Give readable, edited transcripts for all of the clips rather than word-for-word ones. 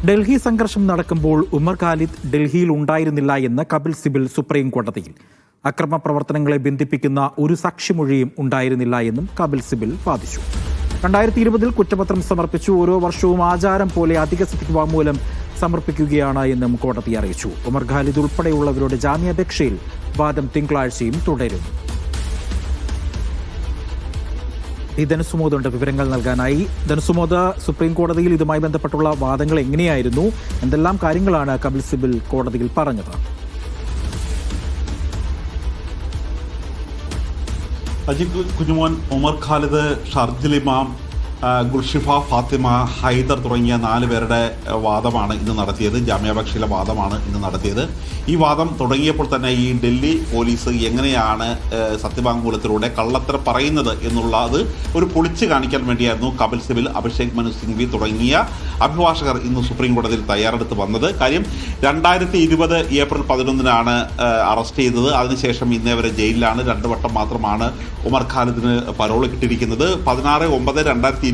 ഡൽഹി സംഘർഷം നടക്കുമ്പോൾ ഉമർ ഖാലിദ് ഡൽഹിയിൽ ഉണ്ടായിരുന്നില്ല എന്ന് കപിൽ സിബൽ സുപ്രീം കോടതിയിൽ. അക്രമ പ്രവർത്തനങ്ങളെ ബന്ധിപ്പിക്കുന്ന ഒരു സാക്ഷിമൊഴിയും ഉണ്ടായിരുന്നില്ല എന്നും കപിൽ സിബൽ വാദിച്ചു. 2020 കുറ്റപത്രം സമർപ്പിച്ചു. ഓരോ വർഷവും ആചാരം പോലെ അധിക സത്യവാങ്മൂലം സമർപ്പിക്കുകയാണ് എന്നും കോടതി അറിയിച്ചു. ഉമർ ഖാലിദ് ഉൾപ്പെടെയുള്ളവരുടെ ജാമ്യാപേക്ഷയിൽ വാദം തിങ്കളാഴ്ചയും തുടരും. ഈ ധനുസുമോദുണ്ട് വിവരങ്ങൾ നൽകാനായി. ധനുസുമോദ്, സുപ്രീം കോടതിയിൽ ഇതുമായി ബന്ധപ്പെട്ടുള്ള വാദങ്ങൾ എങ്ങനെയായിരുന്നു? എന്തെല്ലാം കാര്യങ്ങളാണ് കപിൽ സിബൽ കോടതിയിൽ പറഞ്ഞത്? അജിത് കുഞ്ഞുമോൻ, ഉമർ ഖാലിദ്, ഷർജിൽ ഇമാം, ഗുൽഷിഫ ഫാത്തിമ, ഹൈദർ തുടങ്ങിയ 4 പേരുടെ വാദമാണ് ഇന്ന് നടത്തിയത്. ജാമ്യാപേക്ഷയിലെ വാദമാണ് ഇന്ന് നടത്തിയത്. ഈ വാദം തുടങ്ങിയപ്പോൾ തന്നെ ഈ ഡൽഹി പോലീസ് എങ്ങനെയാണ് സത്യവാങ്മൂലത്തിലൂടെ കള്ളത്തരം പറയുന്നത് എന്നുള്ളത് ഒരു പൊളിച്ചു കാണിക്കാൻ വേണ്ടിയായിരുന്നു കപിൽ സിബൽ, അഭിഷേക് മനു സിംഗ്വി തുടങ്ങിയ അഭിഭാഷകർ ഇന്ന് സുപ്രീം കോടതിയിൽ തയ്യാറെടുത്ത് വന്നത്. കാര്യം 2020 ഏപ്രിൽ 11 അറസ്റ്റ് ചെയ്തത്. അതിനുശേഷം ഇന്നേ വരെ ജയിലിലാണ്. 2 വട്ടം മാത്രമാണ് ഉമർ ഖാലിദിന് പരോൾ കിട്ടിയിരിക്കുന്നത്. 16/9/2020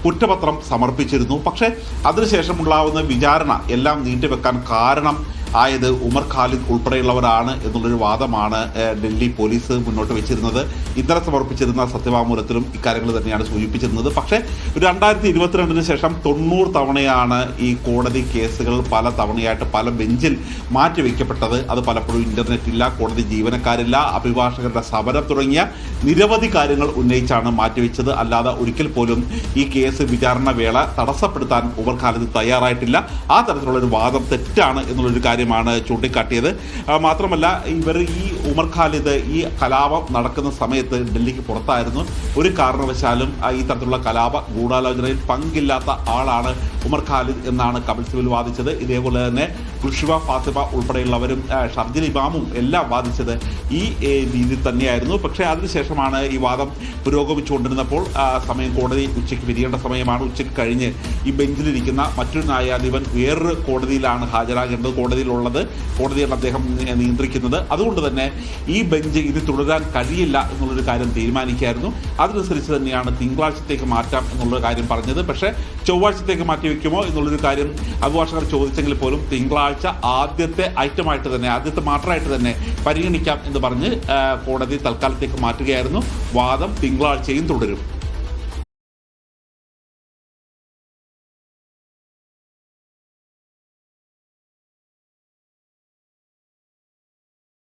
കുറ്റപത്രം സമർപ്പിച്ചിരുന്നു. പക്ഷേ അതിനുശേഷമുണ്ടാവുന്ന വിചാരണ എല്ലാം നീട്ടിവെക്കാൻ കാരണം ആയത് ഉമർ ഖാലിദ് ഉൾപ്പെടെയുള്ളവരാണ് എന്നുള്ളൊരു വാദമാണ് ഡൽഹി പോലീസ് മുന്നോട്ട് വെച്ചിരുന്നത്. ഇന്നലെ സമർപ്പിച്ചിരുന്ന സത്യവാങ്മൂലത്തിലും ഇക്കാര്യങ്ങൾ തന്നെയാണ് സൂചിപ്പിച്ചിരുന്നത്. പക്ഷേ 2022 ശേഷം 90 തവണയാണ് ഈ കോടതി കേസുകൾ പല തവണയായിട്ട് പല ബെഞ്ചിൽ മാറ്റിവെക്കപ്പെട്ടത്. അത് പലപ്പോഴും ഇന്റർനെറ്റ് ഇല്ല, കോടതി ജീവനക്കാരില്ല, അഭിഭാഷകരുടെ സമരം തുടങ്ങിയ നിരവധി കാര്യങ്ങൾ ഉന്നയിച്ചാണ് മാറ്റിവെച്ചത്. അല്ലാതെ ഒരിക്കൽ പോലും ഈ കേസ് വിചാരണ വേള തടസ്സപ്പെടുത്താൻ ഉമർ ഖാലിദ് തയ്യാറായിട്ടില്ല. ആ തരത്തിലുള്ളൊരു വാദം തെറ്റാണ് എന്നുള്ളൊരു കാര്യമാണ് ചൂണ്ടിക്കാട്ടിയത്. മാത്രമല്ല, ഇവർ ഈ ഉമർ ഖാലിദ് ഈ കലാപം നടക്കുന്ന സമയത്ത് ഡൽഹിക്ക് പുറത്തായിരുന്നു. ഒരു കാരണവശാലും ഈ തരത്തിലുള്ള കലാപ ഗൂഢാലോചനയിൽ പങ്കില്ലാത്ത ആളാണ് ഉമർ ഖാലിദ് എന്നാണ് കപിൽ സിബൽ വാദിച്ചത്. ഇതേപോലെ തന്നെ ഗുൽഷിഫ ഫാത്തിമ ഉൾപ്പെടെയുള്ളവരും ഷർജിൽ ഇമാമും എല്ലാം വാദിച്ചത് ഈ രീതിയിൽ തന്നെയായിരുന്നു. പക്ഷേ അതിനുശേഷമാണ് ഈ വാദം പുരോഗമിച്ചുകൊണ്ടിരുന്നപ്പോൾ സമയം കോടതി ഉച്ചയ്ക്ക് പിരിയേണ്ട സമയമാണ്. ഉച്ചയ്ക്ക് കഴിഞ്ഞ് ഈ ബെഞ്ചിലിരിക്കുന്ന മറ്റൊരു ന്യായാധിപൻ വേറൊരു കോടതിയിലാണ് ഹാജരാകേണ്ടത്. കോടതിയാണ് അദ്ദേഹം നിയന്ത്രിക്കുന്നത്. അതുകൊണ്ട് തന്നെ ഈ ബെഞ്ച് ഇത് തുടരാൻ കഴിയില്ല എന്നുള്ളൊരു കാര്യം തീരുമാനിക്കുകയായിരുന്നു. അതിനനുസരിച്ച് തന്നെയാണ് തിങ്കളാഴ്ചത്തേക്ക് മാറ്റാം എന്നുള്ള കാര്യം പറഞ്ഞത്. പക്ഷേ ചൊവ്വാഴ്ചത്തേക്ക് മാറ്റിവെക്കുമോ എന്നുള്ളൊരു കാര്യം അഭിഭാഷകർ ചോദിച്ചെങ്കിൽ പോലും തിങ്കളാഴ്ച ആദ്യത്തെ മാറ്ററായിട്ട് തന്നെ പരിഗണിക്കാം എന്ന് പറഞ്ഞ് കോടതി തൽക്കാലത്തേക്ക് മാറ്റുകയായിരുന്നു. വാദം തിങ്കളാഴ്ചയും തുടരും.